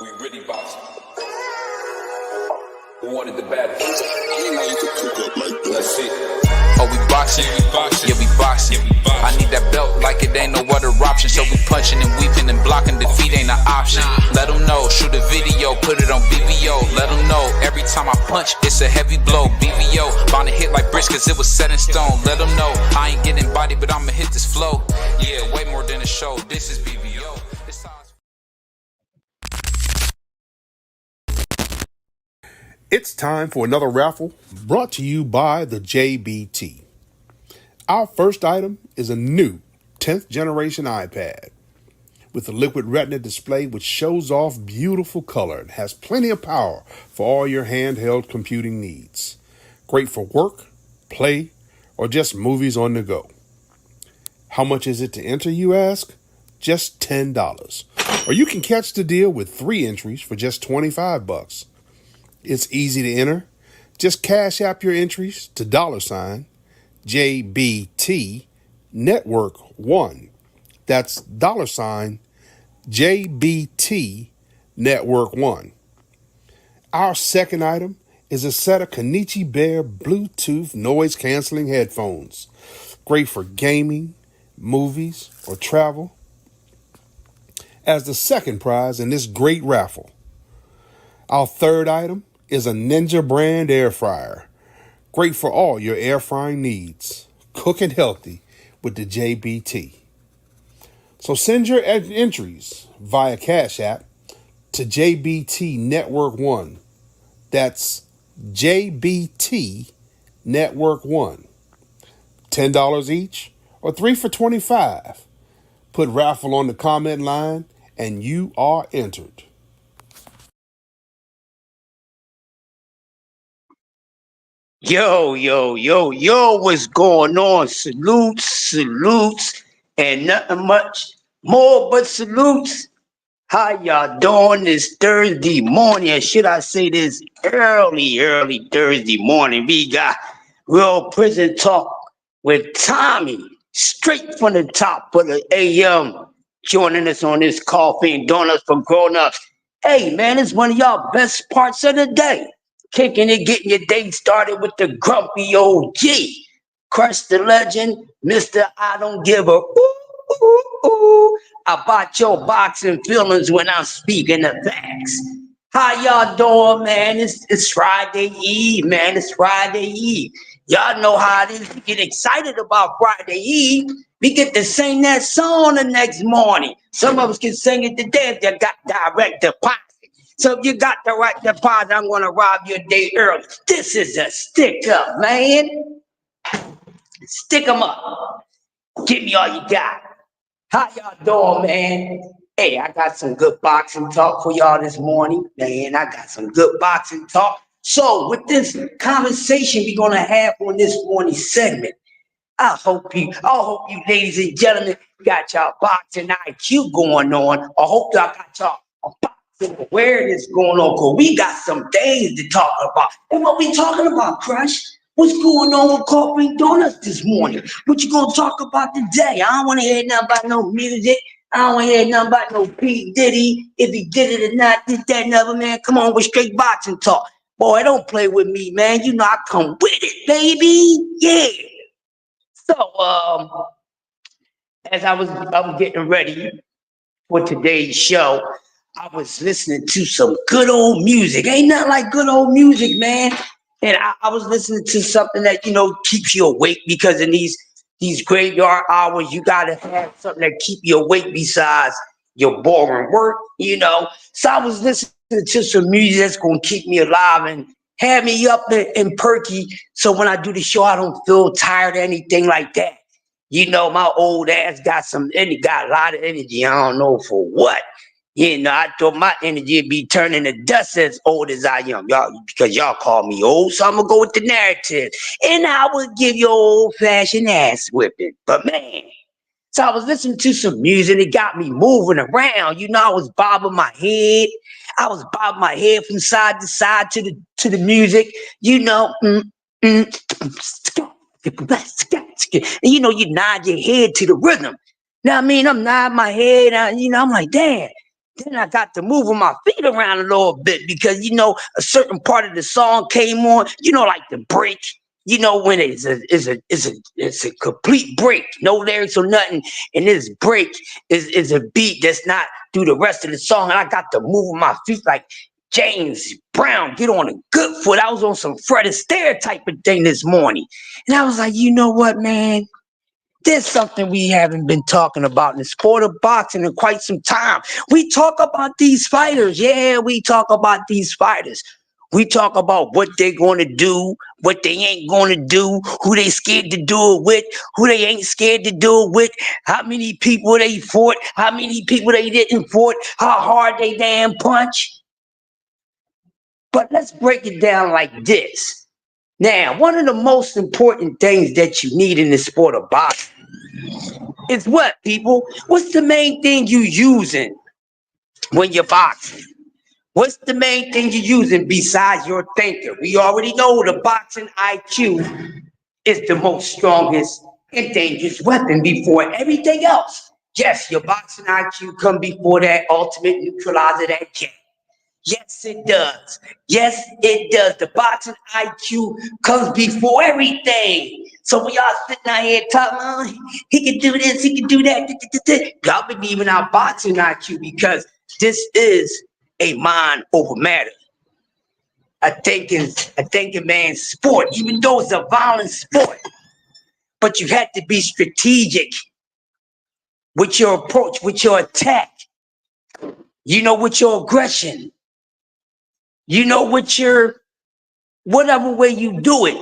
We really boxing. Who wanted the battle? Let's see. Oh, we boxing? Yeah, we boxing. I need that belt like it ain't no other option. So we punching and weaving and blocking. Defeat ain't an option. Let them know. Shoot a video, put it on BVO. Let them know. Every time I punch, it's a heavy blow. BVO, bound to hit like bricks cause it was set in stone. Let them know. I ain't getting body, but I'ma hit this flow. Yeah, way more than a show. This is BVO. It's time for another raffle brought to you by the JBT. Our first item is a new 10th generation iPad with a liquid retina display which shows off beautiful color and has plenty of power for all your handheld computing needs. Great for work, play, or just movies on the go. How much is it to enter, you ask? Just $10. Or you can catch the deal with 3 entries for just $25. It's easy to enter. Just cash app your entries to $JBT Network 1. That's $JBT Network 1. Our second item is a set of Kenichi Bear Bluetooth noise canceling headphones. Great for gaming, movies, or travel. As the second prize in this great raffle. Our third item is a Ninja brand air fryer. Great for all your air frying needs. Cooking healthy with the JBT. So send your entries via Cash App to JBT Network 1. That's JBT Network 1. $10 each or 3 for $25. Put raffle on the comment line and you are entered. Yo, what's going on? Salutes, and nothing much more but salutes. How y'all doing this Thursday morning? Or should I say this early Thursday morning? We got Real Prison Talk with Tommy, straight from the top of the AM, joining us on this Coffee and Donuts for Grown-Ups. Hey, man, it's one of y'all best parts of the day. Kicking it, getting your day started with the grumpy OG. Crush the legend, Mr. I don't give a ooh about your boxing feelings when I'm speaking the facts. How y'all doing, man? It's Friday Eve, man. It's Friday Eve. Y'all know how it is. We get excited about Friday Eve. We get to sing that song the next morning. Some of us can sing it today if they got direct deposit. So if you got the right deposit, I'm going to rob you a day early. This is a stick up, man. Stick them up. Give me all you got. How y'all doing, man? Hey, I got some good boxing talk for y'all this morning. Man, I got some good boxing talk. So with this conversation we're going to have on this morning segment, I hope you ladies and gentlemen got y'all boxing IQ going on. I hope y'all got y'all awareness going on, because we got some things to talk about. And what we talking about, Crush? What's going on with Coffee and Donuts this morning? What you gonna talk about today? I don't want to hear nothing about no music. I don't want to hear nothing about no P. Diddy, if he did it or not, did that and other, man. Come on with straight boxing talk. Boy, don't play with me, man. You know I come with it, baby. Yeah. So, as I was getting ready for today's show, I was listening to some good old music. Ain't nothing like good old music, man. And I was listening to something that, keeps you awake, because in these graveyard hours, you got to have something that keep you awake besides your boring work, So I was listening to some music that's going to keep me alive and have me up and perky. So when I do the show, I don't feel tired or anything like that. My old ass got a lot of energy. I don't know for what. I thought my energy would be turning to dust as old as I am, y'all, because y'all call me old, so I'm gonna go with the narrative, and I would give you old-fashioned ass whipping. But man, so I was listening to some music, it got me moving around. I was bobbing my head. I was bobbing my head from side to side to the music. You nod your head to the rhythm. Now, I'm nodding my head. I'm like, damn. Then I got to moving my feet around a little bit because, you know, a certain part of the song came on, you know, like the break, you know, when it's a complete break, no lyrics or nothing. And this break is a beat that's not through the rest of the song. And I got to move my feet like James Brown, get on a good foot. I was on some Fred Astaire type of thing this morning. And I was like, you know what, man? There's something we haven't been talking about in the sport of boxing in quite some time. We talk about these fighters. Yeah, we talk about these fighters. We talk about what they're going to do, what they ain't going to do, who they scared to do it with, who they ain't scared to do it with, how many people they fought, how many people they didn't fought, how hard they damn punch. But let's break it down like this. Now, one of the most important things that you need in the sport of boxing is what, people? What's the main thing you using when you're boxing? What's the main thing you're using besides your thinker? We already know the boxing IQ is the most strongest and dangerous weapon before everything else. Yes, your boxing IQ come before that ultimate neutralizer, that jab. Yes, it does. Yes, it does. The boxing IQ comes before everything. So we all sitting out here talking, oh, he can do this, he can do that. Y'all believe in our boxing IQ because this is a mind over matter. A thinking man's sport, even though it's a violent sport. But you have to be strategic with your approach, with your attack. You know, with your aggression. You know, with your, whatever way you do it,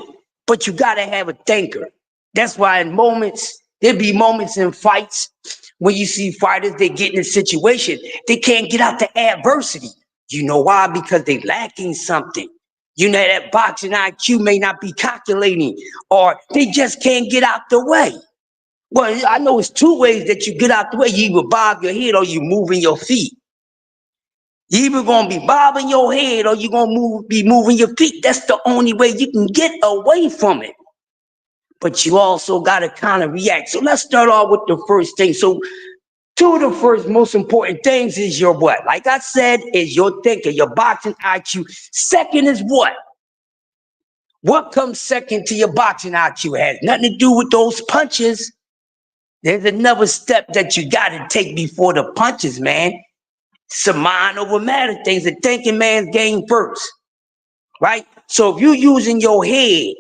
but you got to have a thinker. That's why in moments, there'll be moments in fights when you see fighters, they get in a situation, they can't get out the adversity. You know why? Because they lacking something. You know, that boxing IQ may not be calculating, or they just can't get out the way. Well, I know it's two ways that you get out the way. You either bob your head or you moving your feet. You either gonna be bobbing your head or you're gonna be moving your feet. That's the only way you can get away from it. But you also gotta kind of react. So let's start off with the first thing. So two of the first most important things is your what? Like I said, is your thinker, your boxing IQ. Second is what? What comes second to your boxing IQ? It has nothing to do with those punches. There's another step that you gotta take before the punches, man. It's a mind over matter things. The thinking man's game first, right? So if you're using your head,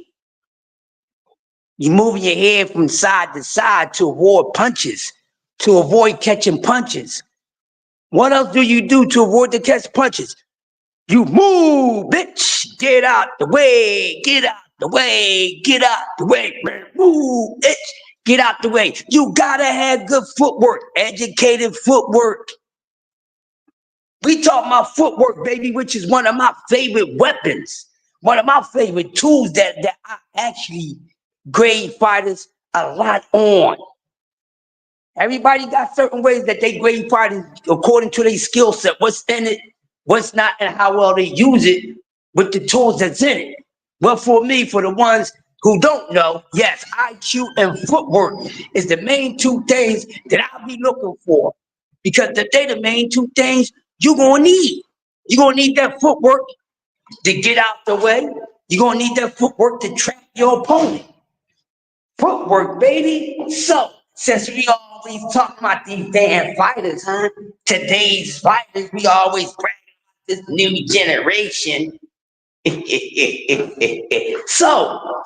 you're moving your head from side to side to avoid punches, to avoid catching punches. What else do you do to avoid the catch punches? You move, bitch. Get out the way. Get out the way. Get out the way. Move, bitch. Get out the way. You gotta have good footwork, educated footwork. We talk about footwork, baby, which is one of my favorite weapons, one of my favorite tools that I actually grade fighters a lot on. Everybody got certain ways that they grade fighters according to their skill set, what's in it, what's not, and how well they use it with the tools that's in it. Well, for me, for the ones who don't know, yes, IQ and footwork is the main two things that I'll be looking for. Because they're the main two things you're gonna need. You're gonna need that footwork to get out the way. You're gonna need that footwork to trap your opponent. Footwork, baby. So, since we always talk about these damn fighters, huh? Today's fighters, we always brag about this new generation. So,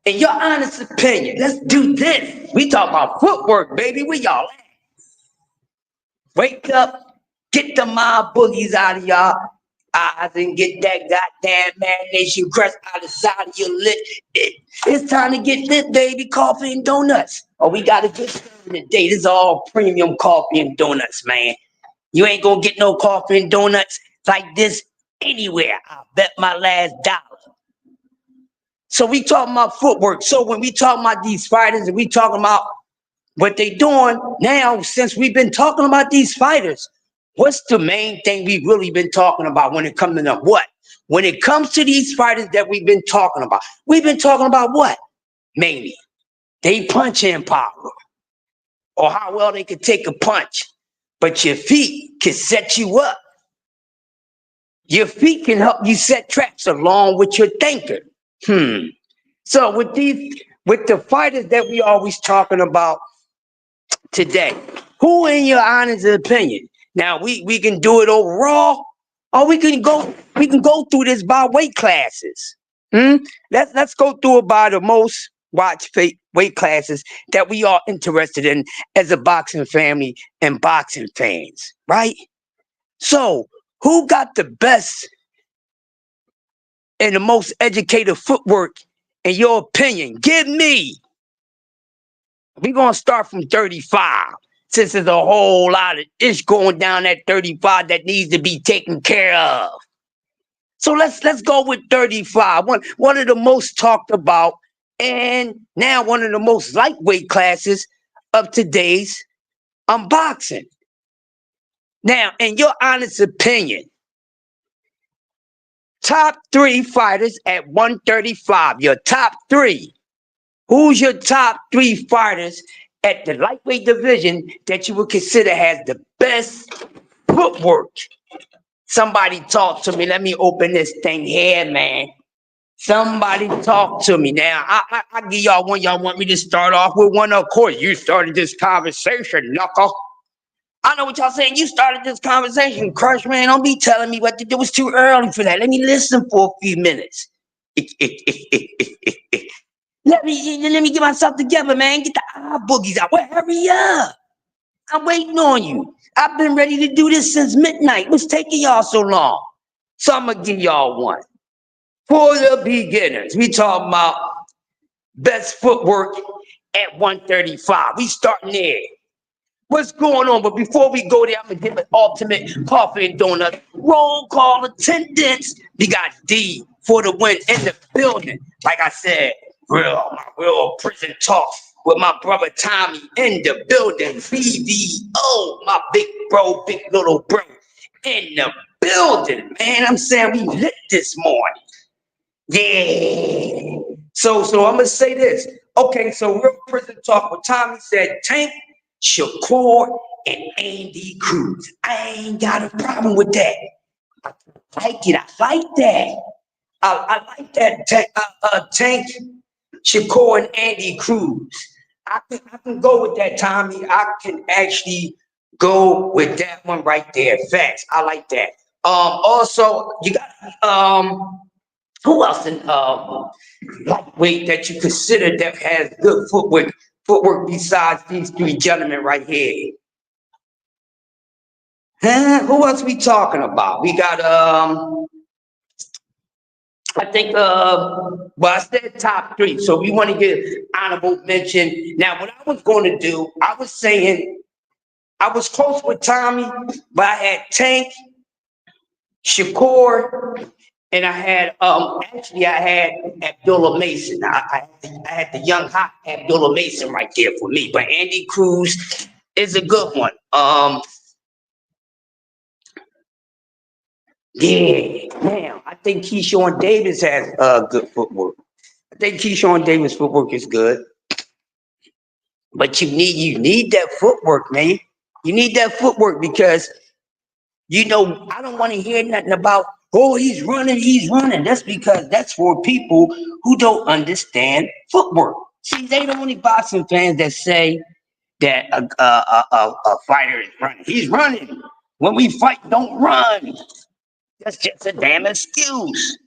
in your honest opinion, let's do this. We talk about footwork, baby. We y'all at? Wake up, get the mob boogies out of y'all eyes and get that goddamn marination crust out the side of your lip. It's time to get lit, baby. Coffee and donuts. Oh, we got a good serving today. This is all premium coffee and donuts, man. You ain't gonna get no coffee and donuts like this anywhere. I'll bet my last dollar. So we talking about footwork. So when we talking about these fighters and we talking about what they doing now, since we've been talking about these fighters, what's the main thing we've really been talking about when it comes to what? When it comes to these fighters that we've been talking about, we've been talking about what? Mainly, they punching power, or how well they could take a punch. but your feet can set you up. Your feet can help you set traps along with your thinker. So with the fighters that we always talking about today, who in your honest opinion? Now we can do it overall, or we can go through this by weight classes. Let's go through it by the most watched weight classes that we are interested in as a boxing family and boxing fans, right? So who got the best and the most educated footwork in your opinion? Give me. We're going to start from 35, since there's a whole lot of ish going down at 35 that needs to be taken care of. So let's go with 35, one of the most talked about, and now one of the most lightweight classes of today's unboxing. Now, in your honest opinion, top 3 fighters at 135, your top 3. Who's your top 3 fighters at the lightweight division that you would consider has the best footwork? Somebody talk to me. Let me open this thing here, man. Somebody talk to me. Now, I give y'all one. Y'all want me to start off with one? Of course, you started this conversation, knuckle. I know what y'all saying. You started this conversation, Crush, man. Don't be telling me what to do. It was too early for that. Let me listen for a few minutes. Let me get myself together, man. Get the eye boogies out. Well, hurry up. I'm waiting on you. I've been ready to do this since midnight. What's taking y'all so long? So I'm going to give y'all one. For the beginners, we talking about best footwork at 135. We starting there. What's going on? But before we go there, I'm going to give an ultimate coffee and donut. Roll call attendance. We got D for the win in the building. Like I said, real prison talk with my brother Tommy in the building. BVO, my big little bro in the building. Man, I'm saying we lit this morning. Yeah. So I'm gonna say this. Okay, so real prison talk with Tommy said Tank, Shakur, and Andy Cruz. I ain't got a problem with that. I like it. I like that. I like that Tank, Shakur, and Andy Cruz. I can go with that, Tommy. I can actually go with that one right there. Facts. I like that. Also, you got who else in lightweight that you consider that has good footwork besides these 3 gentlemen right here? Who else we talking about? We got I think well, I said top 3, so we want to get honorable mention. Now, what I was going to do, I was saying I was close with Tommy, but I had Tank, Shakur, and I had actually I had Abdullah Mason. I had the young hot Abdullah Mason right there for me. But Andy Cruz is a good one. Yeah, now I think Keyshawn Davis has good footwork. I think Keyshawn Davis' footwork is good. But you need that footwork, man. You need that footwork because I don't want to hear nothing about, oh, he's running. That's because that's for people who don't understand footwork. See, they the only boxing fans that say that a fighter is running. He's running. When we fight, don't run. That's just a damn excuse.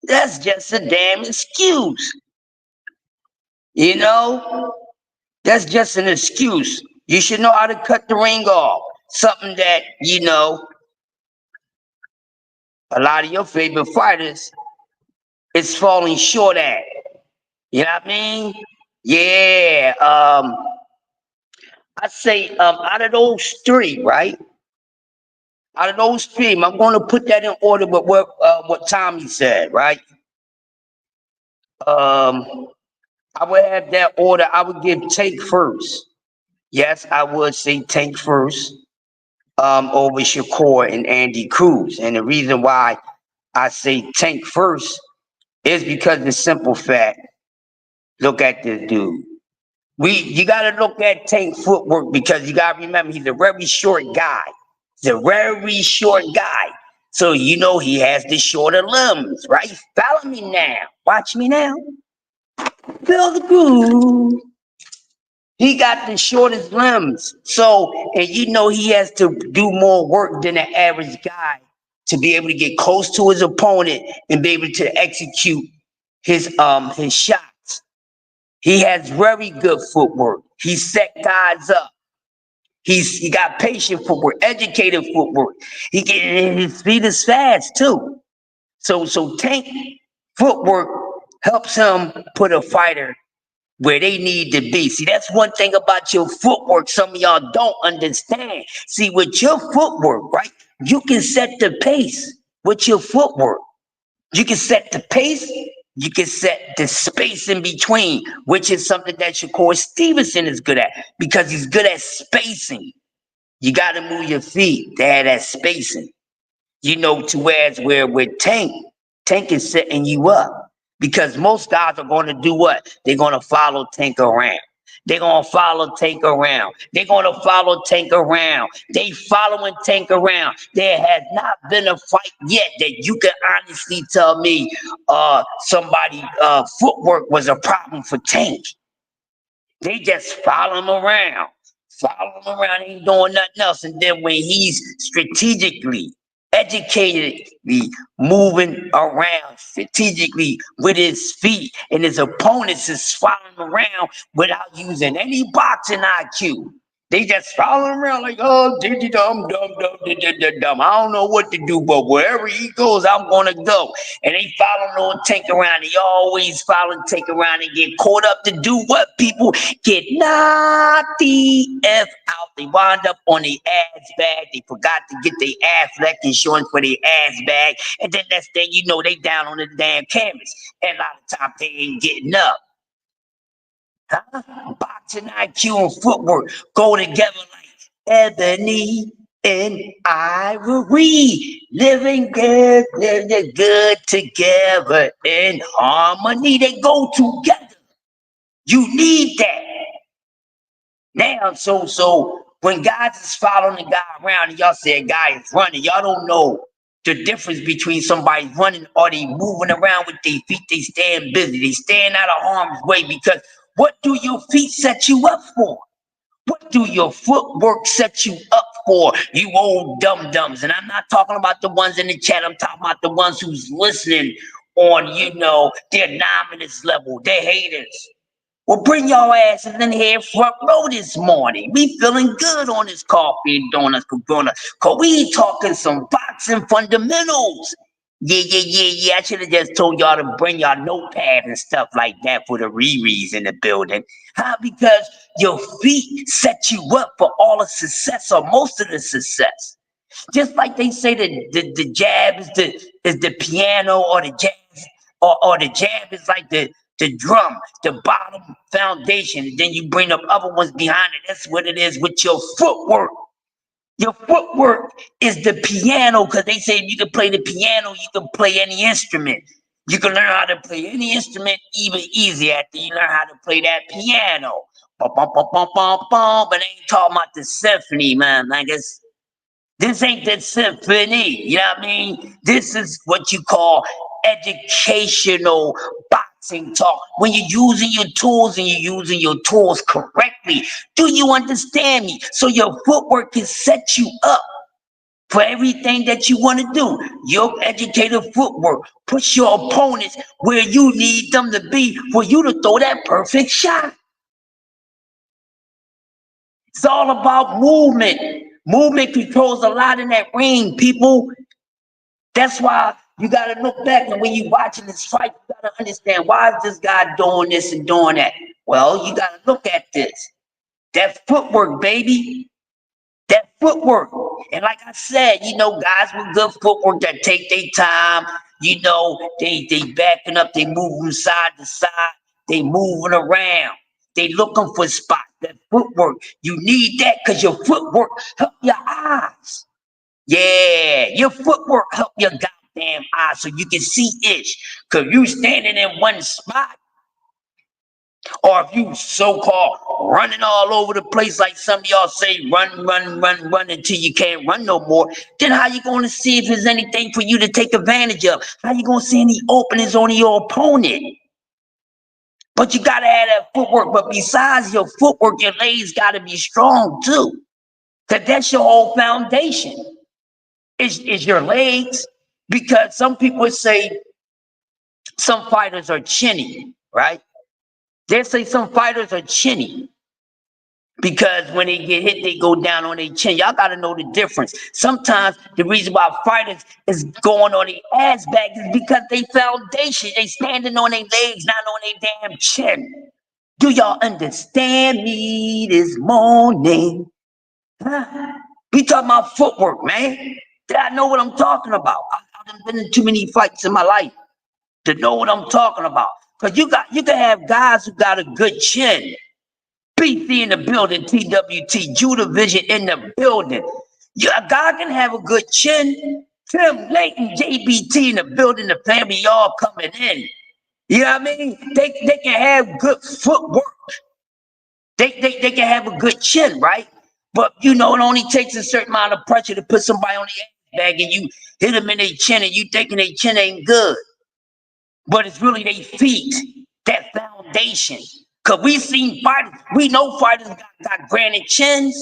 That's just a damn excuse. That's just an excuse. You should know how to cut the ring off. Something that, a lot of your favorite fighters is falling short at. You know what I mean? Yeah. I say out of those 3, right? Out of those 3, I'm going to put that in order with what Tommy said, right? I would have that order. I would give Tank first. Yes, I would say Tank first over Shakur and Andy Cruz. And the reason why I say Tank first is because the simple fact, look at this dude. You gotta look at Tank footwork because you gotta remember he's a very short guy. He's a very short guy. So you know he has the shorter limbs, right? Follow me now. Watch me now. Feel the groove. He got the shortest limbs. So, and you know he has to do more work than the average guy to be able to get close to his opponent and be able to execute his shots. He has very good footwork. He set guys up. He got patient footwork, educated footwork. His feet is fast too. So Tank footwork helps him put a fighter where they need to be. See, that's one thing about your footwork some of y'all don't understand. See, with your footwork, right, you can set the pace with your footwork. You can set the pace, you can set the space in between, which is something that Shakur Stevenson is good at because he's good at spacing. You got to move your feet to have that spacing. You know, to where with Tank is setting you up. Because most guys are going to do what? They're going to follow Tank around. They're going to follow Tank around. They're going to follow Tank around. They following Tank around. There has not been a fight yet that you can honestly tell me somebody footwork was a problem for Tank. They just follow him around. Follow him around, ain't doing nothing else. And then when he's strategically educatedly moving around strategically with his feet and his opponents is following around without using any boxing IQ. They just following around like, oh, dumb. I don't know what to do, but wherever he goes, I'm gonna go. And they following on Tank around. They always following Tank around and get caught up to do what? People get knocked the F out. They wind up on the ass bag. They forgot to get their Affleck insurance for their ass bag. And then next thing you know, they down on the damn canvas. And a lot of times they ain't getting up. Huh? Boxing IQ and footwork go together like ebony and ivory, living good together in harmony. They go together. You need that. Now, so when guys is following the guy around and y'all say a guy is running, y'all don't know the difference between somebody running or they moving around with their feet. They staying busy. They staying out of harm's way because what do your feet set you up for? What do your footwork set you up for, you old dum-dums? And I'm not talking about the ones in the chat. I'm talking about the ones who's listening on, their anonymous level. They're haters. Well, bring your asses in here front row this morning. We feeling good on this coffee and donuts, cause we talking some boxing fundamentals. Yeah. I should have just told y'all to bring y'all notepad and stuff like that for the Riri's in the building. Huh? Because your feet set you up for all the success or most of the success. Just like they say that the jab is the piano or the jazz or the jab is like the drum, the bottom foundation. And then you bring up other ones behind it. That's what it is with your footwork. Your footwork is the piano, because they say if you can play the piano, you can play any instrument. You can learn how to play any instrument even easier after you learn how to play that piano. But I ain't talking about the symphony, man. Like this ain't the symphony. You know what I mean? This is what you call educational boxing talk. When you're using your tools and you're using your tools correctly. Do you understand me? So your footwork can set you up for everything that you want to do. Your educated footwork push your opponents where you need them to be for you to throw that perfect shot. It's all about movement. Movement controls a lot in that ring, people. That's why you got to look back, and when you're watching this fight, you got to understand, why is this guy doing this and doing that? Well, you got to look at this. That footwork, baby. That footwork. And like I said, guys with good footwork that take their time, they backing up, they move from side to side, they moving around. They looking for spots. That footwork, you need that because your footwork help your eyes. Yeah, your footwork help your goddamn eyes so you can see ish. Because you standing in one spot, Or if you so-called running all over the place like some of y'all say, run until you can't run no more, then how you going to see if there's anything for you to take advantage of? How you going to see any openings on your opponent? But you got to have that footwork. But besides your footwork, your legs got to be strong too. Because that's your whole foundation, is your legs. Because some people say some fighters are chinny, right? They say some fighters are chinny because when they get hit, they go down on their chin. Y'all got to know the difference. Sometimes the reason why fighters is going on their ass back is because they foundation, they standing on their legs, not on their damn chin. Do y'all understand me this morning? Huh? We talking about footwork, man. Did I know what I'm talking about? I've been in too many fights in my life to know what I'm talking about. Because you can have guys who got a good chin. BC in the building, TWT, Judah Vision in the building. A guy can have a good chin. Tim, Layton, JBT in the building, the family all coming in. You know what I mean? They can have good footwork. They can have a good chin, right? But you know, it only takes a certain amount of pressure to put somebody on the ass bag and you hit them in their chin and you thinking their chin ain't good. But it's really their feet, that foundation. Cause we seen fighters, we know fighters got granite chins.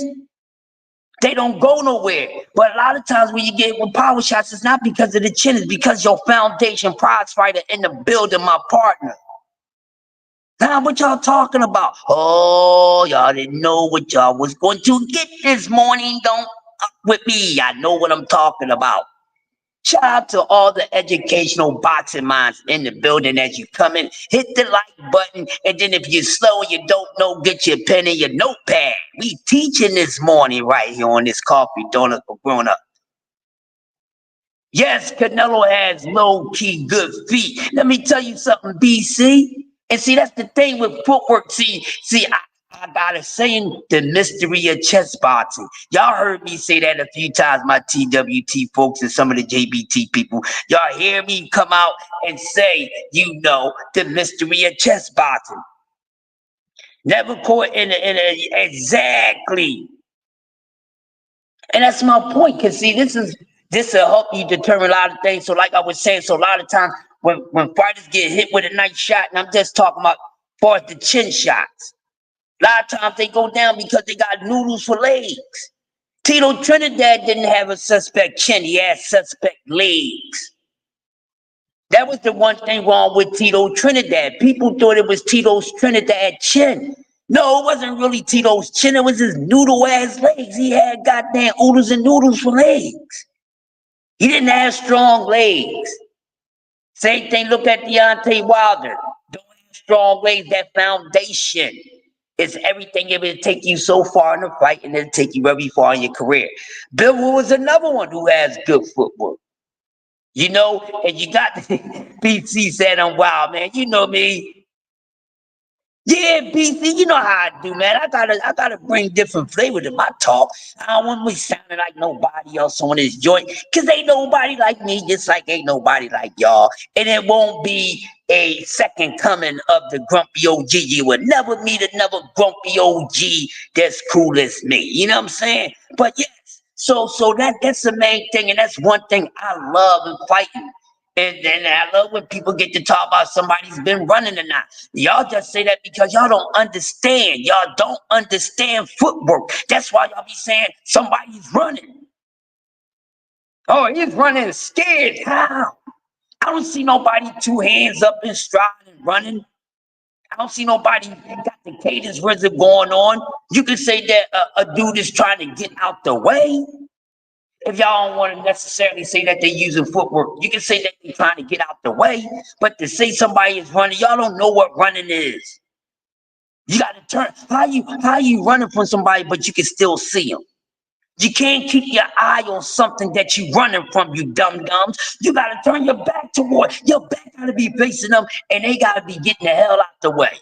They don't go nowhere. But a lot of times when you get with power shots, it's not because of the chin, it's because your foundation. Prize fighter in the building, my partner. Now what y'all talking about? Oh, y'all didn't know what y'all was going to get this morning. Don't up with me. I know what I'm talking about. Shout out to all the educational boxing minds in the building as you come in. Hit the like button, and then if you're slow and you don't know, get your pen and your notepad. We teaching this morning right here on this Coffee Donut for Grown Up. Yes, Canelo has low-key good feet. Let me tell you something, BC. And see, that's the thing with footwork. See, I got a saying, the mystery of chess boxing. Y'all heard me say that a few times, my TWT folks and some of the JBT people. Y'all hear me come out and say, you know, the mystery of chess boxing. Never caught in a exactly. And that's my point, because see, this will help you determine a lot of things. So like I was saying, so a lot of times when fighters get hit with a nice shot, and I'm just talking about as far as the chin shots, a lot of times they go down because they got noodles for legs. Tito Trinidad didn't have a suspect chin, he had suspect legs. That was the one thing wrong with Tito Trinidad. People thought it was Tito's Trinidad chin. No, it wasn't really Tito's chin, it was his noodle-ass legs. He had goddamn oodles and noodles for legs. He didn't have strong legs. Same thing, look at Deontay Wilder. Don't have strong legs, that foundation. It's everything. It will take you so far in the fight, and it'll take you very far in your career. Bill Wu is another one who has good footwork. You know, and you got BC said I'm wild, man. You know me. Yeah, BC, you know how I do, man. I gotta bring different flavor to my talk. I don't want me sounding like nobody else on this joint, cause ain't nobody like me, just like ain't nobody like y'all. And it won't be a second coming of the grumpy OG. You will never meet another grumpy OG that's cool as me. You know what I'm saying? But yes, so that's the main thing, and that's one thing I love in fighting. And then I love when people get to talk about somebody's been running or not. Y'all just say that because y'all don't understand. Y'all don't understand footwork. That's why y'all be saying somebody's running. Oh, he's running scared. How? I don't see nobody 2 hands up in stride and running. I don't see nobody got the cadence rhythm going on. You can say that a dude is trying to get out the way. If y'all don't want to necessarily say that they're using footwork, you can say that they're trying to get out the way. But to say somebody is running, y'all don't know what running is. You got to turn. How you running from somebody, but you can still see them? You can't keep your eye on something that you running from, you dum-dums. You got to turn your back toward. Your back got to be facing them, and they got to be getting the hell out the way.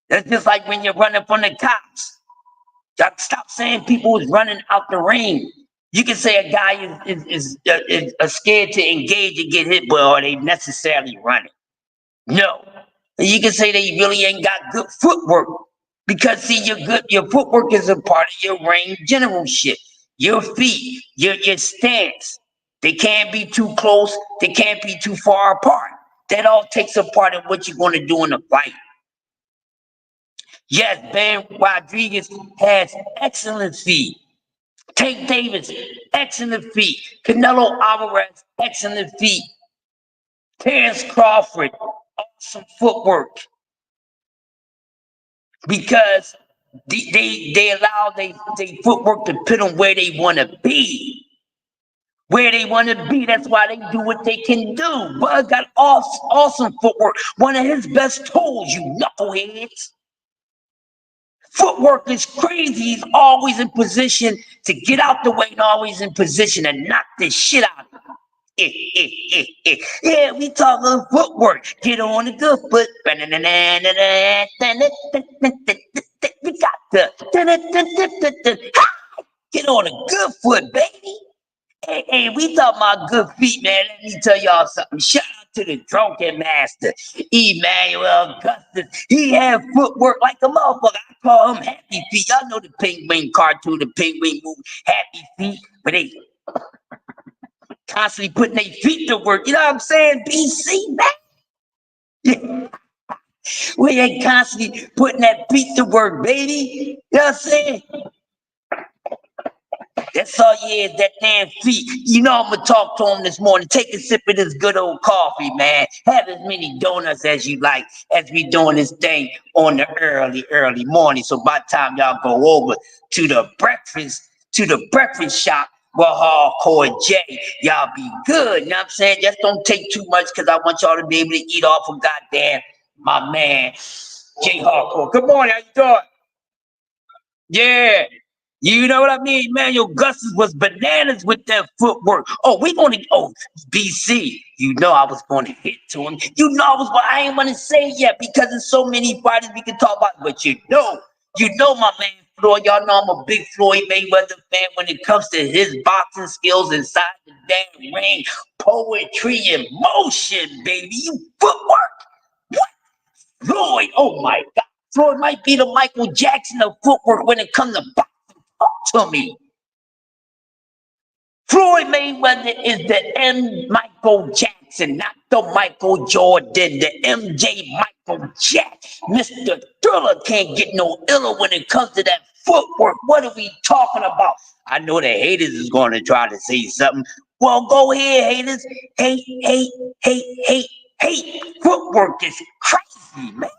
That's just like when you're running from the cops. Y'all stop saying people is running out the ring. You can say a guy is scared to engage and get hit, but are they necessarily running? No. And you can say they really ain't got good footwork. Because see, your footwork is a part of your range generalship. Your feet, your stance. They can't be too close, they can't be too far apart. That all takes a part of what you're going to do in the fight. Yes, Ben Rodriguez has excellent feet. Tank Davis, excellent feet. Canelo Alvarez, excellent feet. Terence Crawford, awesome footwork. Because they allow their footwork to put them where they want to be. Where they want to be, that's why they do what they can do. Bud got awesome footwork. One of his best tools, you knuckleheads. Footwork is crazy. He's always in position to get out the way and always in position to knock the shit out of him. Yeah, we talking footwork. Get on the good foot. We got the get on a good foot, baby. Hey, we talking about good feet, man. Let me tell y'all something. Shout out to the drunken master, Emmanuel Augustus. He had footwork like a motherfucker. I call him Happy Feet. Y'all know the Penguin cartoon, the Penguin movie, Happy Feet, where they constantly putting their feet to work. You know what I'm saying? BC, man. Where they constantly putting that feet to work, baby. You know what I'm saying? That's all you is, that damn feet. You know I'm gonna talk to him this morning. Take a sip of this good old coffee, man. Have as many donuts as you like as we doing this thing on the early morning. So by the time y'all go over to the breakfast shop with Hardcore J, y'all be good. You know what I'm saying? Just don't take too much because I want y'all to be able to eat off of goddamn my man J Hardcore. Good morning, how you doing? Yeah. You know what I mean? Emmanuel Augustus was bananas with that footwork. BC. You know I was going to hit to him. You know I ain't want to say it yet because there's so many fighters we can talk about. But you know my man Floyd. Y'all know I'm a big Floyd Mayweather fan when it comes to his boxing skills inside the damn ring. Poetry and motion, baby. You footwork. What? Floyd, oh my God. Floyd might be the Michael Jackson of footwork when it comes to boxing. To me, Floyd Mayweather is the Michael Jackson, not the Michael Jordan, the MJ Michael Jackson. Mr. Thriller can't get no iller when it comes to that footwork. What are we talking about? I know the haters is going to try to say something. Well, go ahead, haters. Hate. Footwork is crazy, man.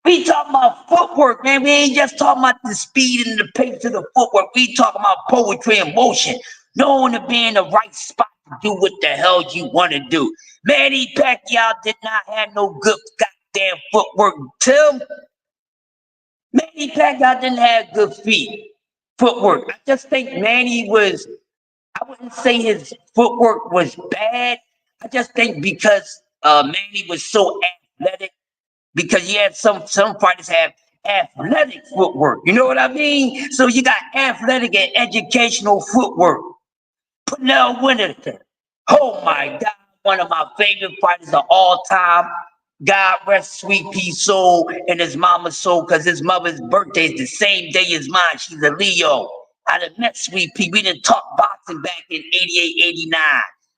We talking about footwork, man. We ain't just talking about the speed and the pace of the footwork. We talking about poetry and motion. Knowing to be in the right spot to do what the hell you want to do. Manny Pacquiao did not have no good goddamn footwork. Tim, Manny Pacquiao didn't have good footwork. I just think Manny was, I wouldn't say his footwork was bad. I just think because Manny was so athletic, because you have some fighters have athletic footwork. You know what I mean? So you got athletic and educational footwork. Pernell Whitaker. Oh my God, one of my favorite fighters of all time. God rest sweet peace soul and his mama's soul, because his mother's birthday is the same day as mine. She's a Leo. I done met Sweet Pea. We didn't talk boxing back in 88, 89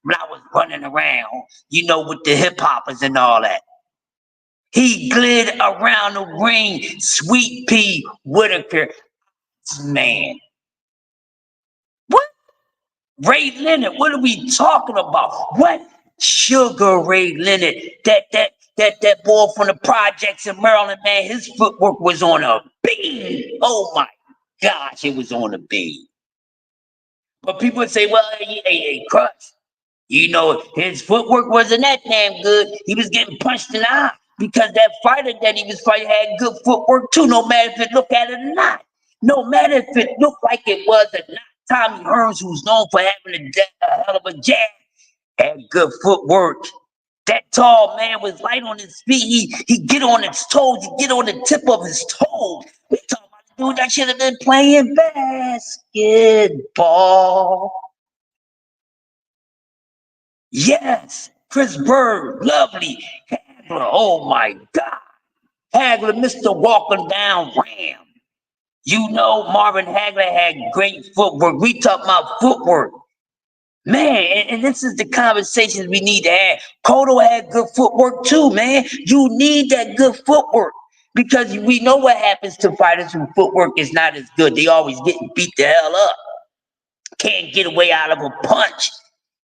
when I was running around, you know, with the hip hoppers and all that. He glid around the ring, Sweet Pea Whitaker. Man. What? Ray Leonard, what are we talking about? What? Sugar Ray Leonard, that boy from the projects in Maryland, man, his footwork was on a beam. Oh my gosh, it was on a beam. But people would say, well, hey, Crush, you know, his footwork wasn't that damn good. He was getting punched in the eye. Because that fighter that he was fighting had good footwork too, no matter if it looked at it or not. No matter if it looked like it was or not. Tommy Hearns, who's known for having a hell of a jab, had good footwork. That tall man was light on his feet. He get on his toes. He get on the tip of his toes. We talking about a dude that should have been playing basketball. Yes, Chris Bird, lovely. Hagler, oh my God. Hagler, Mr. Walking Down Ram. You know Marvin Hagler had great footwork. We talk about footwork. Man, and this is the conversations we need to have. Cotto had good footwork too, man. You need that good footwork because we know what happens to fighters whose footwork is not as good. They always getting beat the hell up. Can't get away out of a punch.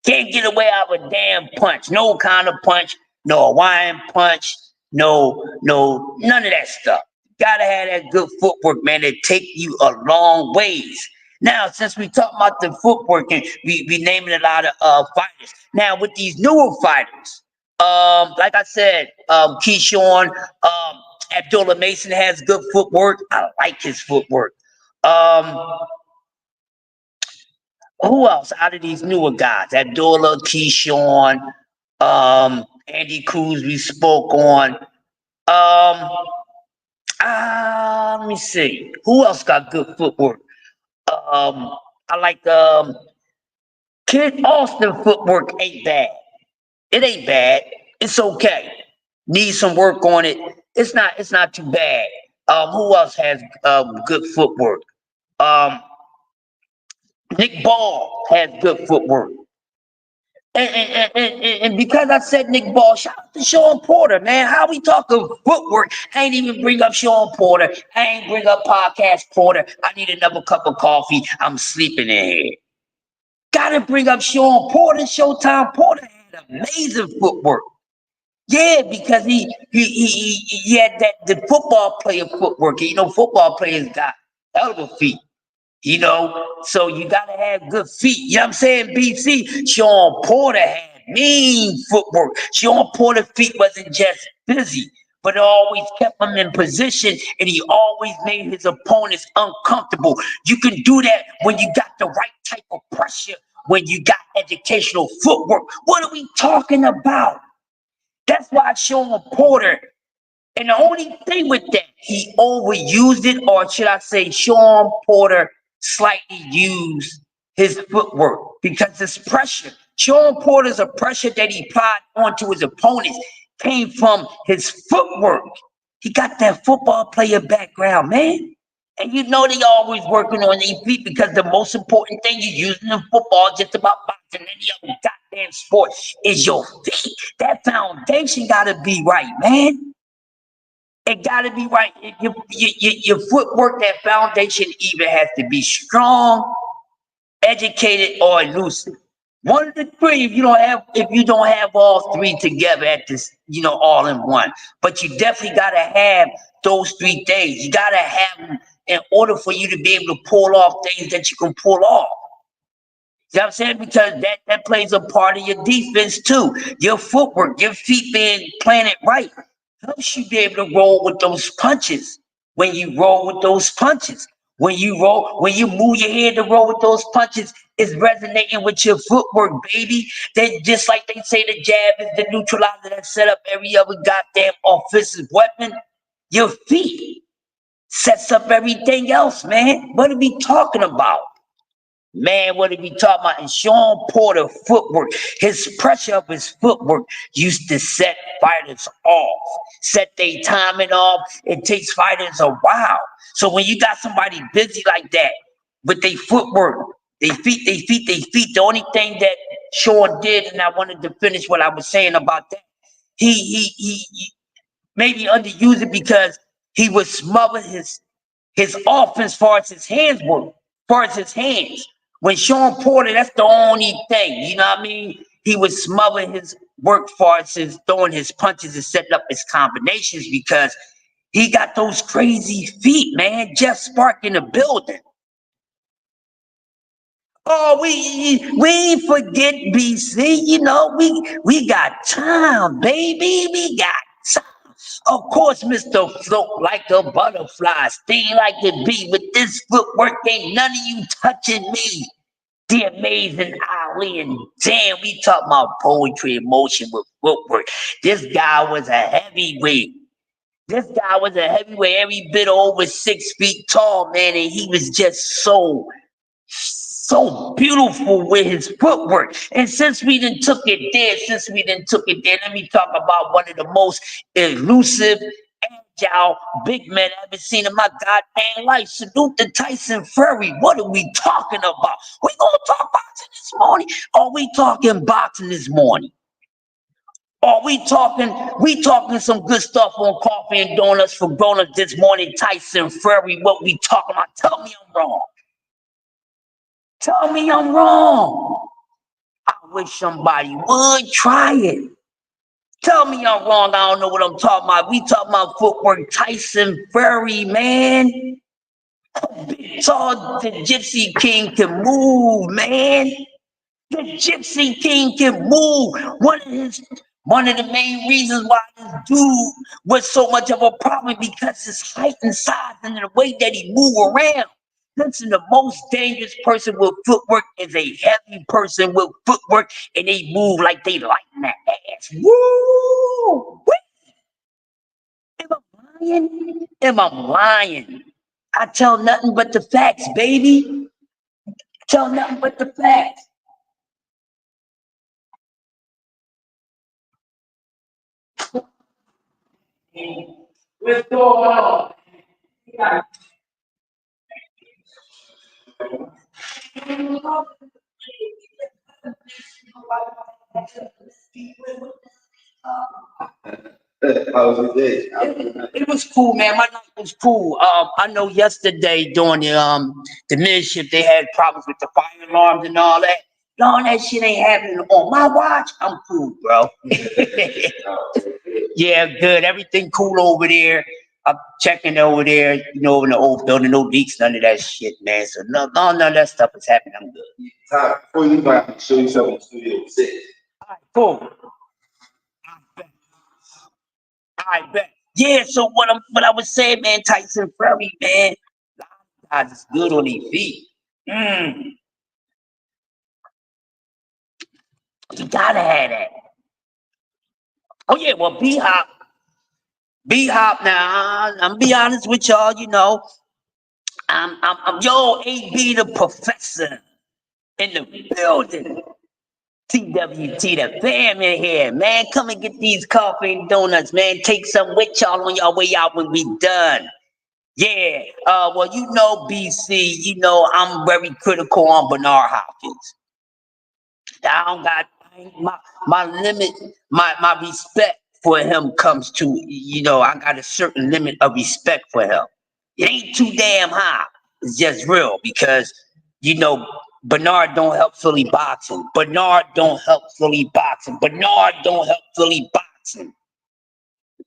Can't get away out of a damn punch. No kind of punch, no Hawaiian punch, no, none of that stuff. Gotta have that good footwork, man, that take you a long ways. Now, since we talk about the footwork and we naming a lot of fighters. Now, with these newer fighters, like I said, Keyshawn, Abdullah Mason has good footwork. I like his footwork. Who else out of these newer guys? Abdullah, Keyshawn, Andy Cruz we spoke on. Let me see. Who else got good footwork? I like Kid Austin footwork ain't bad. It ain't bad. It's okay. Need some work on it. It's not too bad. Who else has good footwork? Nick Ball has good footwork. And because I said Nick Ball, shout out to Sean Porter, man. How we talking footwork? I ain't even bring up Sean Porter. I ain't bring up Podcast Porter. I need another cup of coffee. I'm sleeping in here. Gotta bring up Sean Porter. Showtime Porter had amazing footwork. Yeah, because he had the football player footwork. You know, football players got hell of a feet. You know, so you gotta have good feet. You know what I'm saying, BC? Sean Porter had mean footwork. Sean Porter's feet wasn't just busy, but it always kept him in position, and he always made his opponents uncomfortable. You can do that when you got the right type of pressure, when you got educational footwork. What are we talking about? That's why Sean Porter, and the only thing with that, he overused it, or should I say Sean Porter slightly used his footwork because it's pressure. Sean Porter's a pressure that he applied onto his opponents came from his footwork. He got that football player background, man. And you know they always working on their feet because the most important thing you're using in football, just about boxing, any other goddamn sport, is your feet. That foundation gotta be right, man. It got to be right. Your footwork, that foundation even has to be strong, educated, or elusive. One of the three. If you don't have all three together at this, all in one. But you definitely got to have those 3 things. You got to have them in order for you to be able to pull off things that you can pull off. You know what I'm saying? Because that plays a part of your defense too. Your footwork, your feet being planted right, helps you be able to roll with those punches. When you roll with those punches, when you move your head to roll with those punches, it's resonating with your footwork, baby. That just like they say, the jab is the neutralizer that set up every other goddamn offensive weapon. Your feet sets up everything else, man. What are we talking about? Man, what did we talk about? And Sean Porter footwork, his pressure of his footwork used to set fighters off, set their timing off. It takes fighters a while. So when you got somebody busy like that with their footwork, they feet, the only thing that Sean did, and I wanted to finish what I was saying about that, he maybe underused it because he would smother his offense as far as his hands work, as far as his hands. When Sean Porter, that's the only thing, you know what I mean? He would smother his work far as his throwing his punches and setting up his combinations because he got those crazy feet, man. Jeff Spark in the building. Oh, we ain't forget BC, we got time, baby. We got time. Of course, Mr. Float like a butterfly, sting like a bee. With this footwork, ain't none of you touching me. The amazing Ali, and damn, we talk about poetry and motion with footwork. This guy was a heavyweight. Every bit over 6 feet tall, man, and he was just so so beautiful with his footwork. And since we done took it there, let me talk about one of the most elusive, agile big men I've ever seen in my goddamn life. Salute to Tyson Fury. What are we talking about? We gonna talk boxing this morning? Or we talking boxing this morning? Or we talking some good stuff on coffee and donuts for grown-ups this morning? Tyson Fury, what we talking about? Tell me I'm wrong. Tell me I'm wrong. I wish somebody would try it. Tell me I'm wrong. I don't know what I'm talking about. We talking about footwork. Tyson Fury, man. Tall, the Gypsy King can move, man. The Gypsy King can move. One of the main reasons why this dude was so much of a problem because his height and size and the way that he move around. Listen, the most dangerous person with footwork is a heavy person with footwork, and they move like they lighten that ass. Woo! Am I lying? I tell nothing but the facts, baby. Tell nothing but the facts. What's going on? How was your day? It was cool, man. My night was cool. I know yesterday during the midship they had problems with the fire alarms and all that. Long that shit ain't happening on my watch. I'm cool, bro. Yeah, good. Everything cool over there. I'm checking over there, in the old building, no leaks, none of that shit, man. So none of that stuff is happening. I'm good. Ty, before you go, I can show you something in Studio 6. All right, cool. I bet. Yeah, so what I was saying, man, Tyson Fury, man, guys is good on their feet. You gotta have that. Oh yeah, well, B-Hop. Now, I'm be honest with y'all. I'm yo AB the professor in the building. TWT, the fam in here, man. Come and get these coffee and donuts, man. Take some with y'all on y'all way out when we done. Yeah. Well, BC, I'm very critical on Bernard Hopkins. I don't got my limit, my respect for him comes to, I got a certain limit of respect for him. It ain't too damn high. It's just real because, Bernard don't help Philly boxing. Bernard don't help Philly boxing.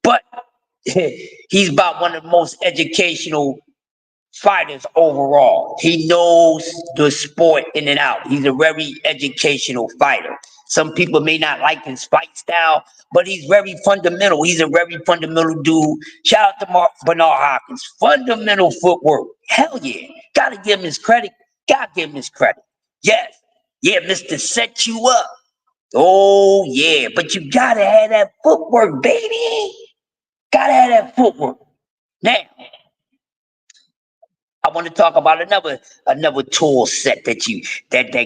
But he's about one of the most educational fighters overall. He knows the sport in and out. He's a very educational fighter. Some people may not like his fight style, but he's very fundamental. He's a very fundamental dude. Shout out to Bernard Hopkins. Fundamental footwork. Hell yeah. Gotta give him his credit. Yes. Yeah, Mr. Set You Up. Oh, yeah. But you gotta have that footwork, baby. Gotta have that footwork. Now, I want to talk about another tool set that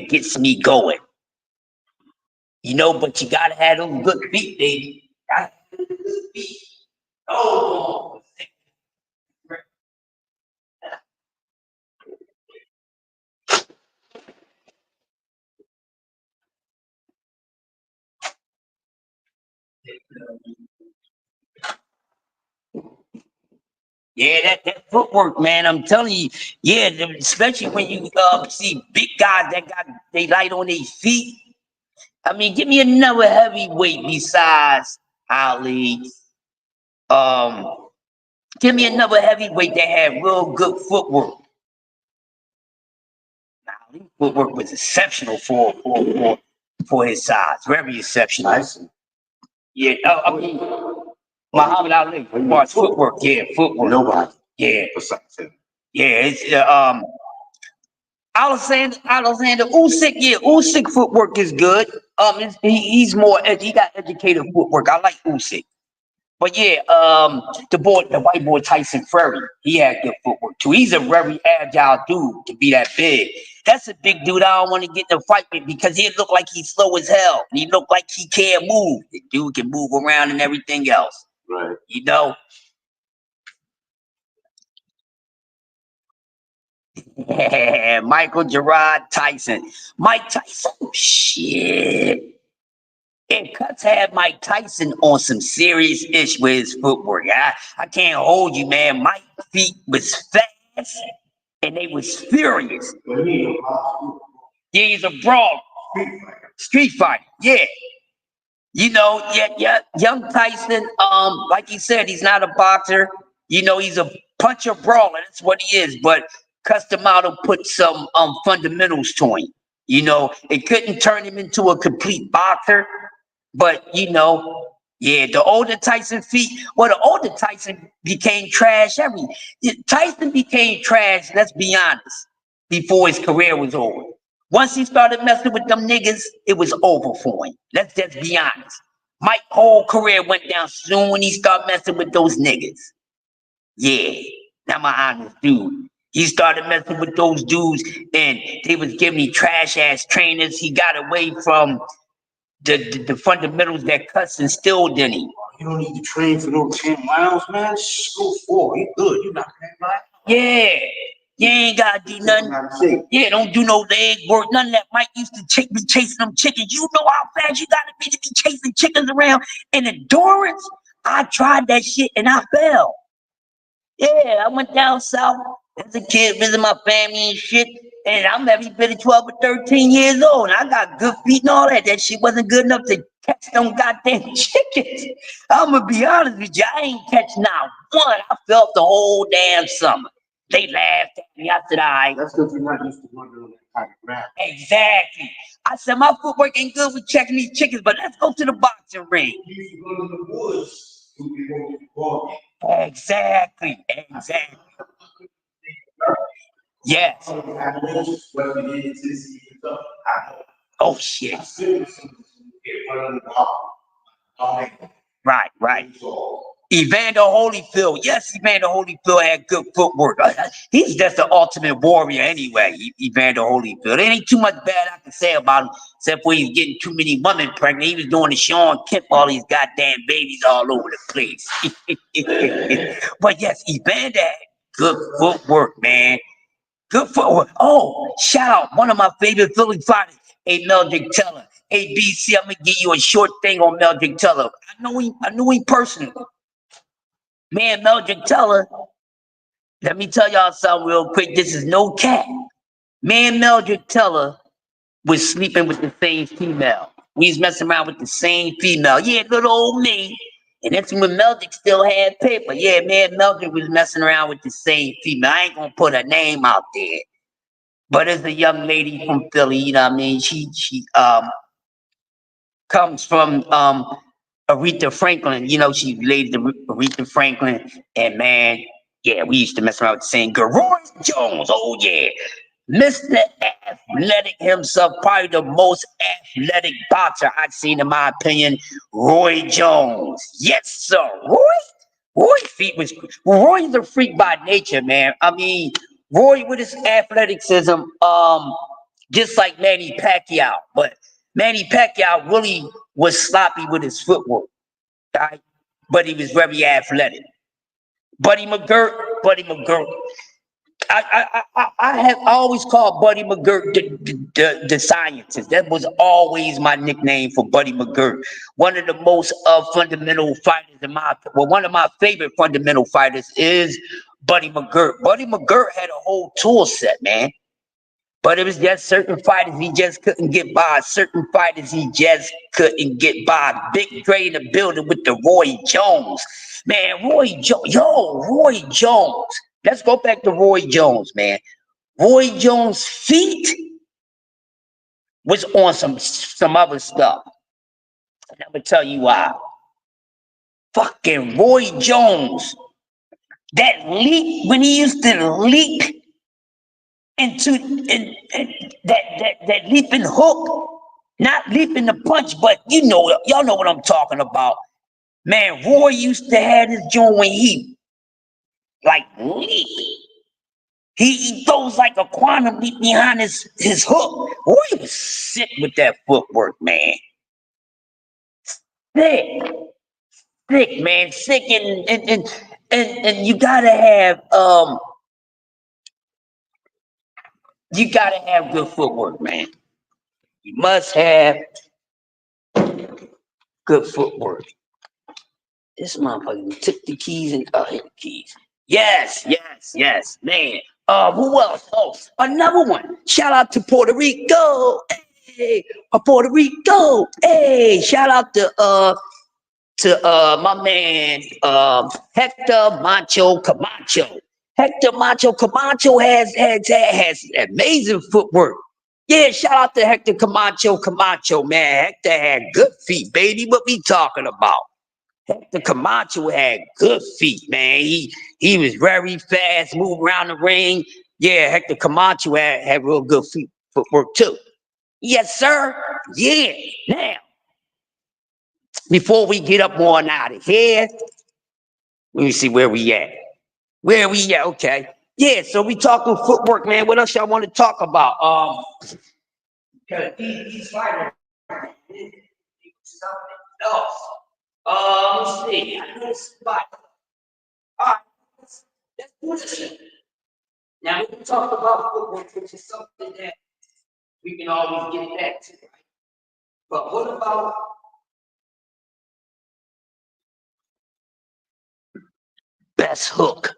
gets me going. But you gotta have those good feet, baby. Oh. Yeah, that footwork, man. I'm telling you, yeah, especially when you see big guys that got they light on their feet. I mean, give me another heavyweight besides Ali. Give me another heavyweight that had real good footwork. Ali's footwork was exceptional for his size, very exceptional. Nice. Yeah, I mean, Muhammad Ali, as far as footwork, yeah, footwork. Nobody. Yeah, Besides him. yeah, it's Alexander Usyk, yeah, Usyk footwork is good. He's more he got educated footwork. I like Usyk. But yeah, the white boy Tyson Fury, he had good footwork too. He's a very agile dude to be that big. That's a big dude I don't want to get in a fight with because he look like he's slow as hell. He look like he can't move. The dude can move around and everything else. Right. You know? Yeah, Michael Gerard Tyson. Mike Tyson, shit. And Cuts had Mike Tyson on some serious ish with his footwork. I can't hold you, man. Mike's feet was fast and they was furious. But he ain't no Yeah, he's a brawl. Street fighter. Yeah. You know, yeah, young Tyson, like he said, he's not a boxer. You know, he's a puncher brawler. That's what he is. But Custom Auto put some fundamentals to him. You know, it couldn't turn him into a complete boxer. But, you know, yeah, the older Tyson the older Tyson became trash. Tyson became trash, let's be honest, before his career was over. Once he started messing with them niggas, it was over for him. Let's just be honest. Mike's whole career went down soon when he started messing with those niggas. Yeah, I'm an honest dude. He started messing with those dudes and they was giving me trash-ass trainers. He got away from the fundamentals that Cuts instilled in him. You don't need to train for no 10 miles, man. Just go 4. You good. You not that bad. Yeah. You ain't gotta do nothing. Yeah, don't do no leg work, none of that. Mike used to be chasing them chickens. You know how fast you gotta be to be chasing chickens around. And endurance, I tried that shit and I fell. Yeah, I went down south as a kid, visit my family and shit. And I'm every bit of 12 or 13 years old. And I got good feet and all that. That shit wasn't good enough to catch them goddamn chickens. I'm gonna be honest with you. I ain't catch not one. I felt the whole damn summer. They laughed at me. I said, all right. That's because you're not used to running on that kind of ground. Exactly. I said, my footwork ain't good with checking these chickens, but let's go to the boxing ring. You go to the woods, you'll be able to walk. Exactly. Yes. Oh, shit. Right. Evander Holyfield. Yes, Evander Holyfield had good footwork. He's just the ultimate warrior anyway, Evander Holyfield. There ain't too much bad I can say about him, except for he's getting too many women pregnant. He was doing the Sean Kemp, all these goddamn babies all over the place. But yes, Evander had good footwork, man. Good footwork. Oh, shout out one of my favorite Philly fighters, Meldrick Teller. Hey, BC, I'm gonna give you a short thing on Meldrick Teller. I knew him personally. Man, Meldrick Teller, let me tell y'all something real quick. This is no cat. Man, Meldrick Teller was sleeping with the same female. We was messing around with the same female. Yeah, little old me. And that's when Meldrick still had paper. Yeah, man, Meldrick was messing around with the same female. I ain't gonna put her name out there. But as a young lady from Philly, you know what I mean? She comes from Aretha Franklin. You know, she's related to Aretha Franklin. And man, yeah, we used to mess around with the same girl. Roy Jones, oh yeah. Mr. Athletic himself, probably the most athletic boxer I've seen, in my opinion, Roy Jones. Yes, sir. Roy's feet was... Roy's a freak by nature, man. I mean, Roy with his athleticism, just like Manny Pacquiao. But Manny Pacquiao really was sloppy with his footwork, right? But he was very athletic. Buddy McGirt. I have always called Buddy McGirt the scientist. That was always my nickname for Buddy McGirt. One of the most fundamental fighters one of my favorite fundamental fighters is Buddy McGirt. Buddy McGirt had a whole tool set, man. But it was just certain fighters he just couldn't get by. Certain fighters he just couldn't get by. Big Dre in the building with the Roy Jones. Man, Roy Jones. Let's go back to Roy Jones, man. Roy Jones' feet was on some other stuff. And I'm gonna tell you why. Fucking Roy Jones. That leap, when he used to leap into that leaping hook, not leaping the punch, but y'all know what I'm talking about. Man, Roy used to have his joint when he like leap. He throws like a quantum leap behind his hook. Boy, he was sick with that footwork, man. Sick, sick, man, sick, and you gotta have good footwork, man. You must have good footwork. This motherfucker took the keys and hit the keys. Yes, man. Who else? Oh, another one. Shout out to Puerto Rico. Hey, Puerto Rico. Hey, shout out to my man Hector Macho Camacho. Hector Macho Camacho has amazing footwork. Yeah, shout out to Hector Camacho, man. Hector had good feet, baby. What we talking about? Hector Camacho had good feet, man. He was very fast, moving around the ring. Yeah, Hector Camacho had real good footwork too. Yes, sir. Yeah. Now, before we get up on out of here, let me see where we at. Okay. Yeah, so we talking footwork, man. What else y'all want to talk about? These fighters, something else. Let's see. I know this spot. All right, let's do this. Now we can talk about footwork, which is something that we can always get back to. But what about best hook?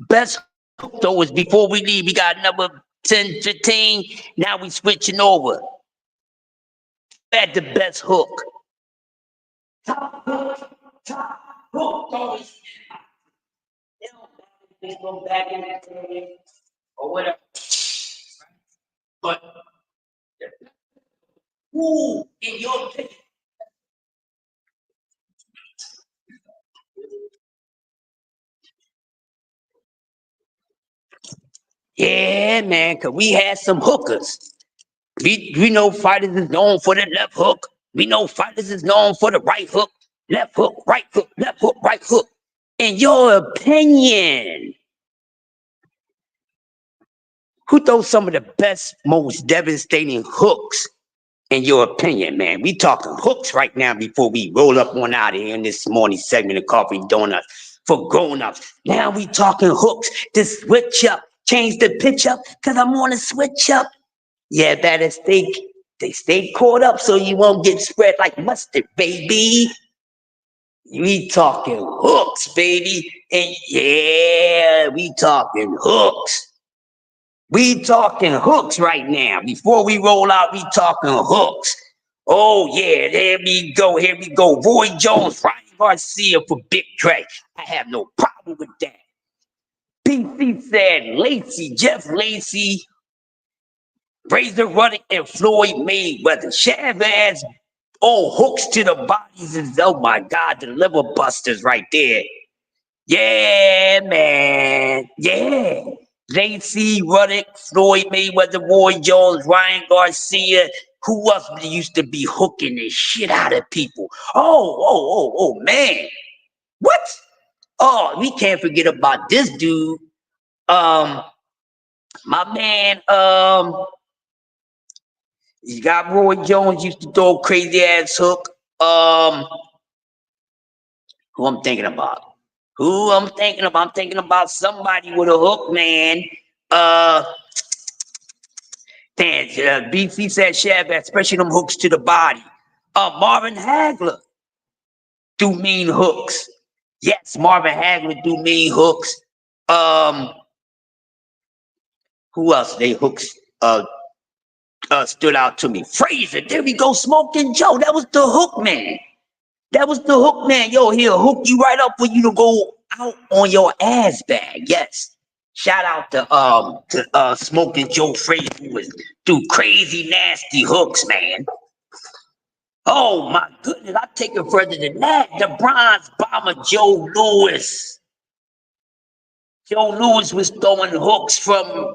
Best hook, though, is before we leave. We got number 10, 15. Now we switching over. At the best hook. Top hook, always. They go back in that day or whatever. But who, in your opinion, yeah, man, because we had some hookers. We know fighters is known for the left hook. We know fighters is known for the right hook, left hook, right hook, left hook, right hook. In your opinion, who throws some of the best, most devastating hooks in your opinion, man? We talking hooks right now before we roll up on out of here in this morning segment of Coffee Donuts for grown-ups. Now we talking hooks to switch up, change the pitch up, because I'm on a switch up. Yeah, better stay caught up so you won't get spread like mustard, baby. We talking hooks, baby. And yeah, we talking hooks. We talking hooks right now. Before we roll out, we talking hooks. Oh yeah, there we go. Here we go. Roy Jones, Ryan Garcia for Big Dre. I have no problem with that. PC said Lacey, Jeff Lacey, Razor Ruddock, and Floyd Mayweather. Chavez, hooks to the bodies is, oh my God, the liver busters right there. Yeah, man. Yeah. Lacey, Ruddock, Floyd Mayweather, Roy Jones, Ryan Garcia. Who else used to be hooking the shit out of people? Oh, man. What? Oh, we can't forget about this dude. My man, you got Roy Jones used to throw a crazy ass hook. Who I'm thinking about? I'm thinking about somebody with a hook, man. BC said Chavez, especially them hooks to the body. Marvin Hagler do mean hooks. Yes, Marvin Hagler do mean hooks. Who else? They hooks stood out to me. Frazier, there we go, Smoking Joe. That was the hook man. Yo, he'll hook you right up for you to go out on your ass bag. Yes. Shout out to Smoking Joe Frazier, who was do crazy nasty hooks, man. Oh my goodness, I take it further than that. The bronze bomber Joe Louis. Joe Louis was throwing hooks from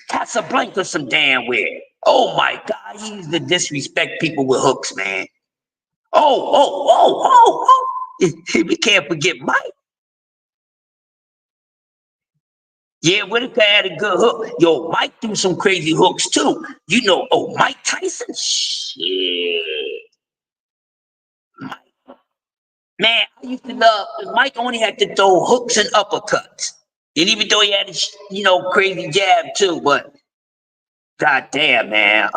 Casablanca some damn where. Oh my God, he used to disrespect people with hooks, man. Oh. We can't forget Mike. Yeah, Whitaker had a good hook. Yo, Mike threw some crazy hooks too. You know, oh, Mike Tyson? Shit. Man, I used to love, Mike only had to throw hooks and uppercuts. And even though he had a, crazy jab too, but god damn, man.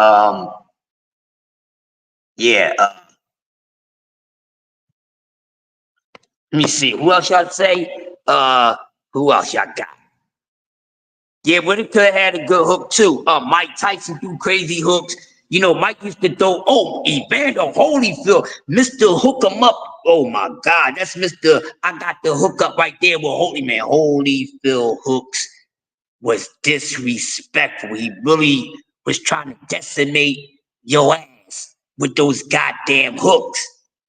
Yeah, let me see. Who else y'all say? Who else y'all got? Yeah, Whitaker had a good hook too. Mike Tyson threw crazy hooks. You know, Mike used to throw, Evander Holyfield, Mr. Hook 'em Up. Oh my God, that's Mr. I got the hook up right there with Holyfield hooks was disrespectful. He really was trying to decimate your ass with those goddamn hooks.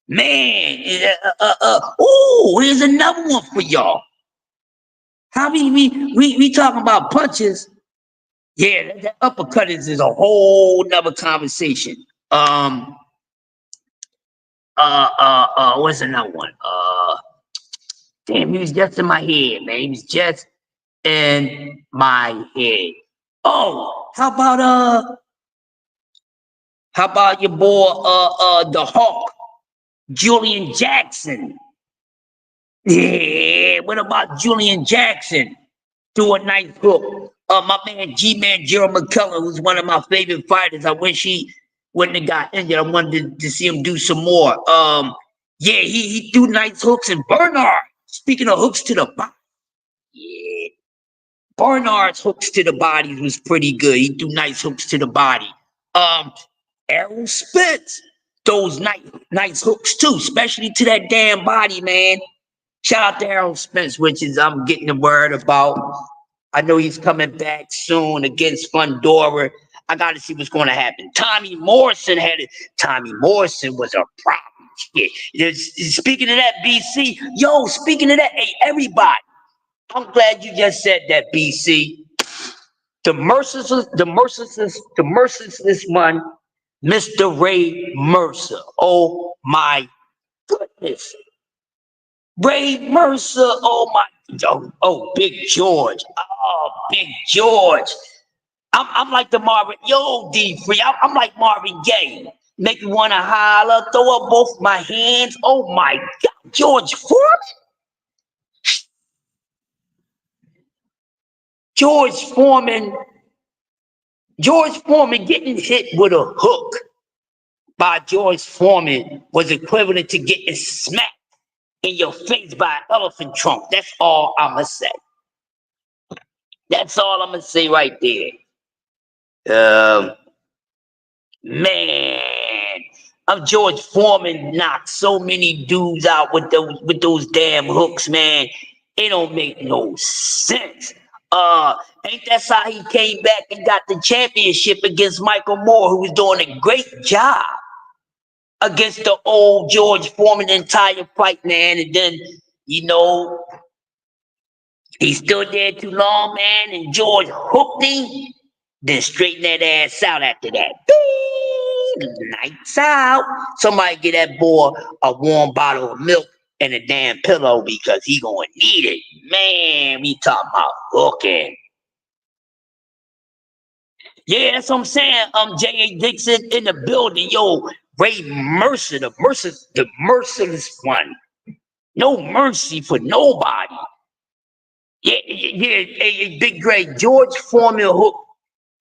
Man, here's another one for y'all. How we talking about punches? Yeah, that uppercut is a whole nother conversation. What's another one? Damn, he was just in my head, man. He was just in my head. Oh, how about your boy, the Hawk, Julian Jackson? Yeah, what about Julian Jackson? Do a nice hook. My man G-Man Gerald McCullough, who's one of my favorite fighters. I wish he wouldn't have got injured. I wanted to see him do some more. Yeah, he threw nice hooks. And Bernard, speaking of hooks to the body, yeah, Bernard's hooks to the body was pretty good. He threw nice hooks to the body. Errol Spence, those nice hooks too, especially to that damn body, man. Shout out to Errol Spence, which is I'm getting the word about. I know he's coming back soon against Fundora. I got to see what's going to happen. Tommy Morrison had it. Tommy Morrison was a problem. Yeah. Speaking of that, BC. Yo, speaking of that, hey, everybody. I'm glad you just said that, BC. The merciless one, Mr. Ray Mercer. Oh my goodness. Ray Mercer, oh my, Big George. Oh, Big George. I'm like the Marvin, D3. I'm like Marvin Gaye. Make you want to holler, throw up both my hands. Oh my God, George Foreman? George Foreman getting hit with a hook by George Foreman was equivalent to getting smacked in your face by an elephant trunk. That's all I'ma say. That's all I'm gonna say right there. Man, George Foreman knocked so many dudes out with those damn hooks, man. It don't make no sense. Ain't that how he came back and got the championship against Michael Moore, who was doing a great job against the old George Foreman entire fight, man. And then, he stood there too long, man, and George hooked him, then straightened that ass out after that. Lights out. Somebody get that boy a warm bottle of milk and a damn pillow because he gonna need it. Man, we talking about hooking. Yeah, that's what I'm saying. J.A. Dixon in the building. Yo, Ray Mercer, the merciless one. No mercy for nobody. Yeah, Big Greg, George Foreman hook.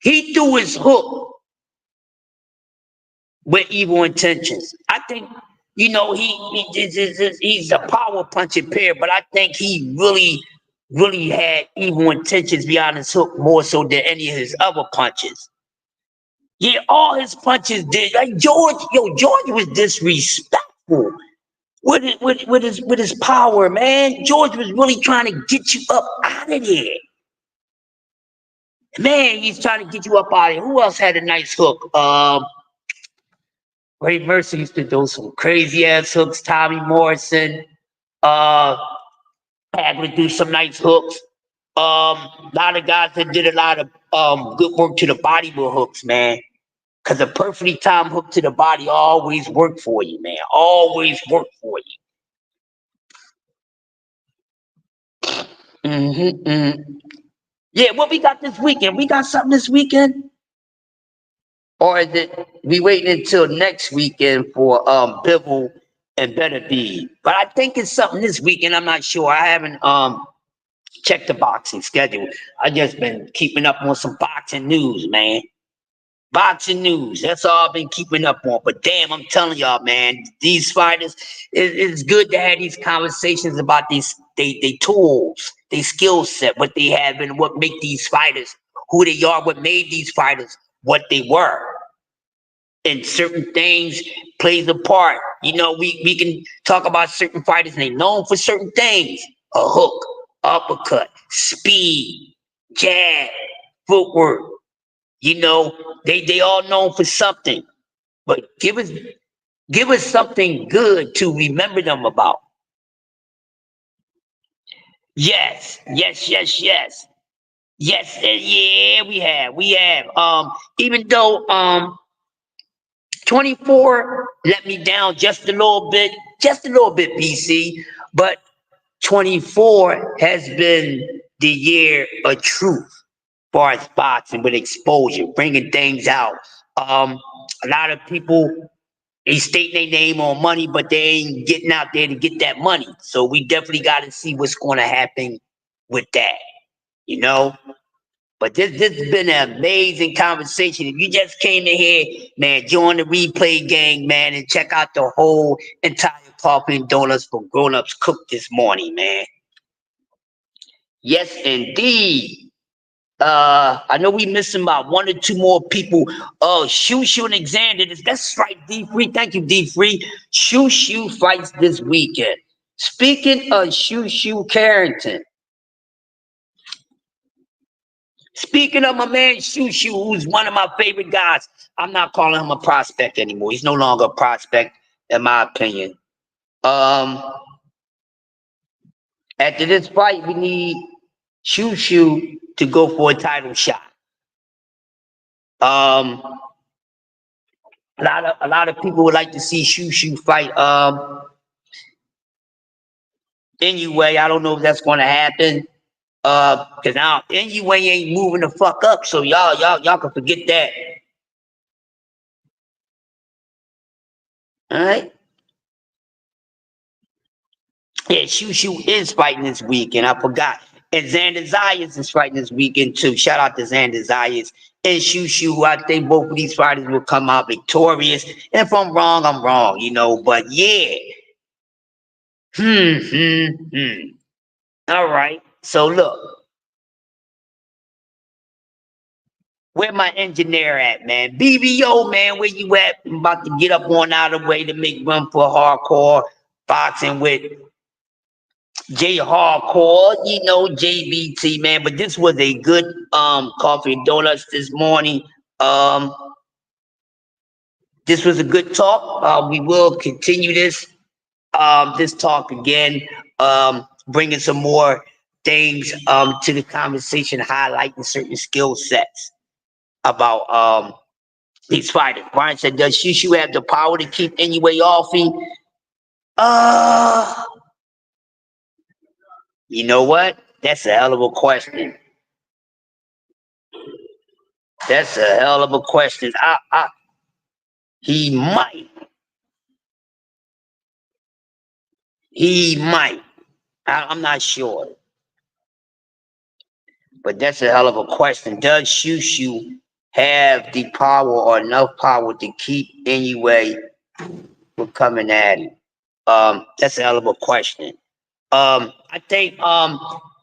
He threw his hook with evil intentions. I think, he's a power punching pair, but I think he really had evil intentions behind his hook more so than any of his other punches. Yeah, all his punches did. Like George was disrespectful with his power, man. George was really trying to get you up out of there. Man, he's trying to get you up out of here. Who else had a nice hook? Ray Mercer used to do some crazy ass hooks. Tommy Morrison had to do some nice hooks. A lot of guys that did a lot of good work to the body with hooks, man. Because a perfectly timed hook to the body always worked for you, man. Always worked for you. Yeah, what we got this weekend? We got something this weekend? Or is it we waiting until next weekend for Bivol and Beterbiev? But I think it's something this weekend. I'm not sure. I haven't checked the boxing schedule. I just been keeping up on some boxing news, man. Boxing news. That's all I've been keeping up on. But damn, I'm telling y'all, man, these fighters, it's good to have these conversations about these they tools, they skill set, what they have, and what make these fighters who they are, what made these fighters what they were. And certain things plays a part. You know, we can talk about certain fighters and they known for certain things. A hook, uppercut, speed, jab, footwork. You know, they all known for something. But give us something good to remember them about. Yes. Yes, yeah, we have. Even though 24 let me down just a little bit, BC, but 24 has been the year of truth far as boxing with exposure, bringing things out. A lot of people, they state their name on money, but they ain't getting out there to get that money. So we definitely got to see what's going to happen with that, you know? But this has been an amazing conversation. If you just came in here, man, join the replay gang, man, and check out the whole entire coffee and donuts for grown-ups cooked this morning, man. Yes, indeed. I know we missing about 1 or 2 more people. Shushu and Alexander. That's right, D3. Thank you, D3. Shushu fights this weekend. Speaking of Shushu Carrington. Speaking of my man Shushu, who's one of my favorite guys. I'm not calling him a prospect anymore. He's no longer a prospect, in my opinion. After this fight, we need Shushu to go for a title shot. A lot of people would like to see Shushu fight Inoue. I don't know if that's going to happen. Because now Inoue ain't moving the fuck up, so y'all can forget that. All right. Yeah, Shushu is fighting this weekend. I forgot. And Xander Zayas is fighting this weekend too. Shout out to Xander Zayas and Shushu. I think both of these fighters will come out victorious. And if I'm wrong, I'm wrong, you know. But yeah. All right. So look. Where my engineer at, man? BBO, man, where you at? I'm about to get up on out of the way to make room for hardcore boxing with J Hardcore, you know, JBT, man. But this was a good coffee and donuts this morning. This was a good talk. We will continue this talk again, bringing some more things to the conversation, highlighting certain skill sets about these fighters. Brian said, does Shushu have the power to keep Inoue off him? You know what? That's a hell of a question. That's a hell of a question. He might. He might. I'm not sure. But that's a hell of a question. Does Shushu have the power or enough power to keep Inoue from coming at him? That's a hell of a question. I think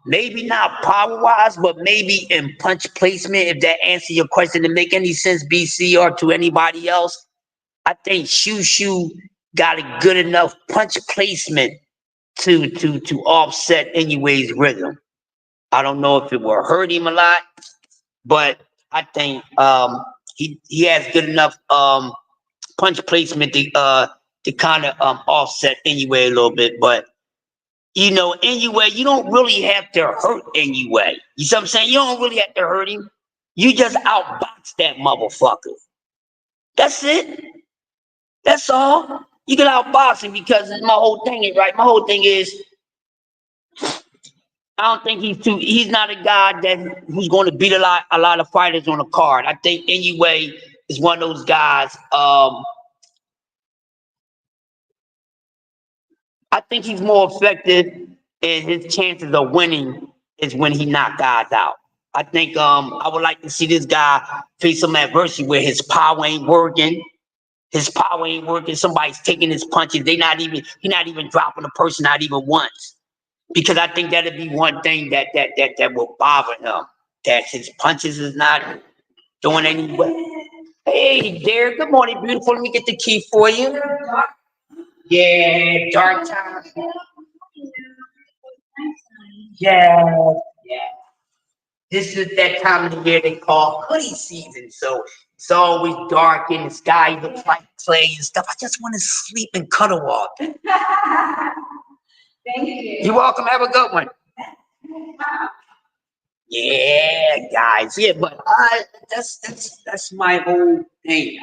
maybe not power-wise, but maybe in punch placement, if that answers your question to make any sense, BC, or to anybody else. I think Shushu got a good enough punch placement to offset Inoue's rhythm. I don't know if it will hurt him a lot, but I think he has good enough punch placement to kind of offset Inoue a little bit. But you know, Inoue, you don't really have to hurt Inoue. You see what I'm saying? You don't really have to hurt him. You just outbox that motherfucker. That's it. That's all. You can outbox him because my whole thing is right. My whole thing is I don't think he's not a guy who's going to beat a lot of fighters on a card. I think anyway is one of those guys. I think he's more effective, and his chances of winning is when he knock guys out. I think I would like to see this guy face some adversity where his power ain't working. His power ain't working. Somebody's taking his punches. He's not even dropping a person out even once. Because I think that'd be one thing that will bother him. That his punches is not doing any way. Hey, Derek, good morning, beautiful. Let me get the key for you. Yeah, dark time. Yeah, yeah. This is that time of the year they call hoodie season. So it's always dark and the sky looks like clay and stuff. I just want to sleep and cuddle up. Thank you. You're welcome. Have a good one. Yeah, guys. Yeah, but that's my whole thing.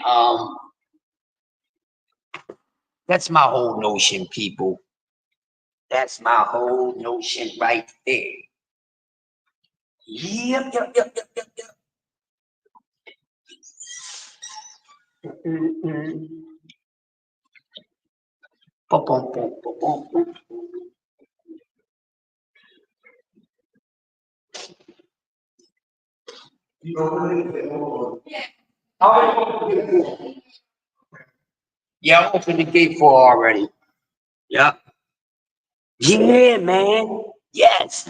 That's my whole notion, people. That's my whole notion right there. Yep. Mm-mm. Bum, bum, bum, bum, bum, bum. Yeah, I opened the gate for already. Yep. Yeah, man. Yes.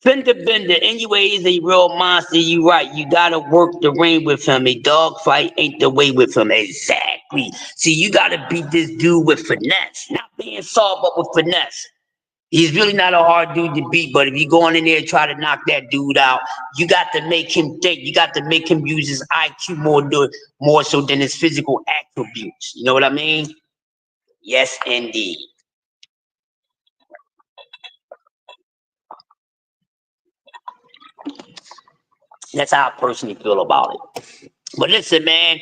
Fender Bender, anyway, is a real monster. You right. You gotta work the ring with him. A dog fight ain't the way with him. Exactly. See, you gotta beat this dude with finesse, not being soft, but with finesse. He's really not a hard dude to beat, but if you go in there and try to knock that dude out, you got to make him think. You got to make him use his IQ more so than his physical attributes. You know what I mean? Yes, indeed. That's how I personally feel about it. But listen, man,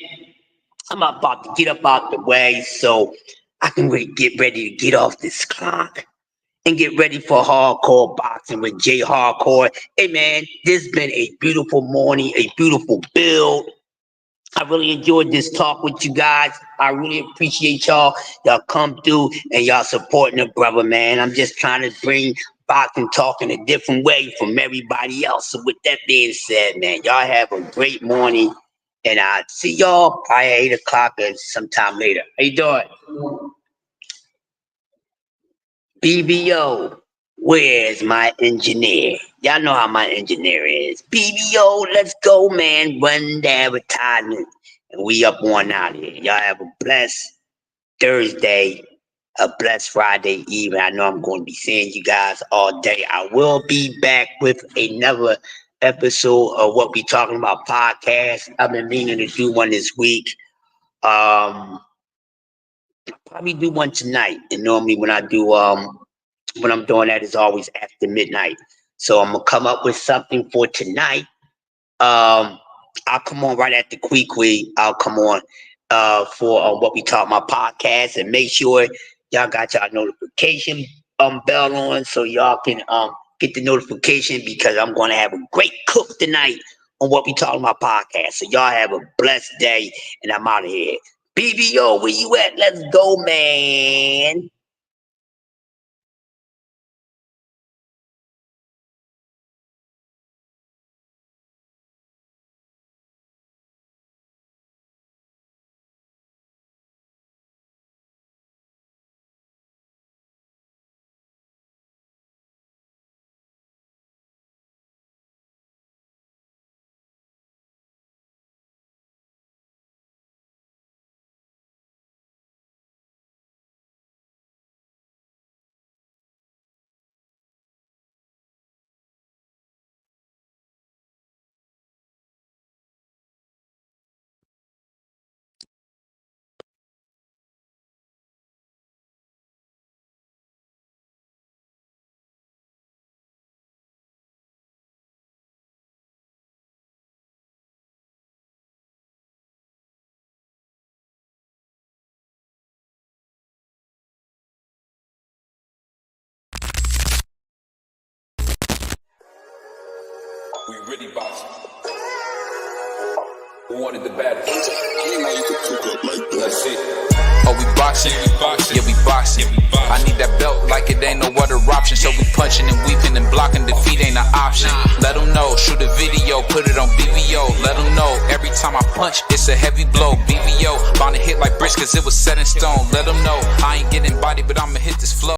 I'm about to get up out the way so I can really get ready to get off this clock and get ready for hardcore boxing with Jay Hardcore. Hey, man, this has been a beautiful morning, a beautiful build. I really enjoyed this talk with you guys. I really appreciate y'all. Y'all come through and y'all supporting the brother, man. I'm just trying to bring boxing talk in a different way from everybody else. So with that being said, man, y'all have a great morning. And I'll see y'all probably 8 o'clock or sometime later. How you doing? BBO, where's my engineer? Y'all know how my engineer is. BBO, let's go, man. Run the advertisement. And we up on out here. Y'all have a blessed Thursday, a blessed Friday evening. I know I'm going to be seeing you guys all day. I will be back with another episode of What We Talking About podcast. I've been meaning to do one this week. Probably do one tonight. And normally when I do when I'm doing that is always after midnight. So I'm gonna come up with something for tonight. I'll come on right after Quee. I'll come on for What We Talk My podcast, and make sure y'all got y'all notification bell on so y'all can get the notification because I'm gonna have a great cook tonight on What We Talk My podcast. So y'all have a blessed day, and I'm out of here. BBO, where you at? Let's go, man. We really boxing. Who wanted the baddest? Let's see. Oh, we boxing? Yeah, we boxing. I need that belt like it ain't no other option. So we punching and weaving and blocking. Defeat ain't an option. Let them know. Shoot a video, put it on BVO. Let them know. Every time I punch, it's a heavy blow. BVO, bound to hit like bricks cause it was set in stone. Let them know. I ain't getting body, but I'ma hit this flow.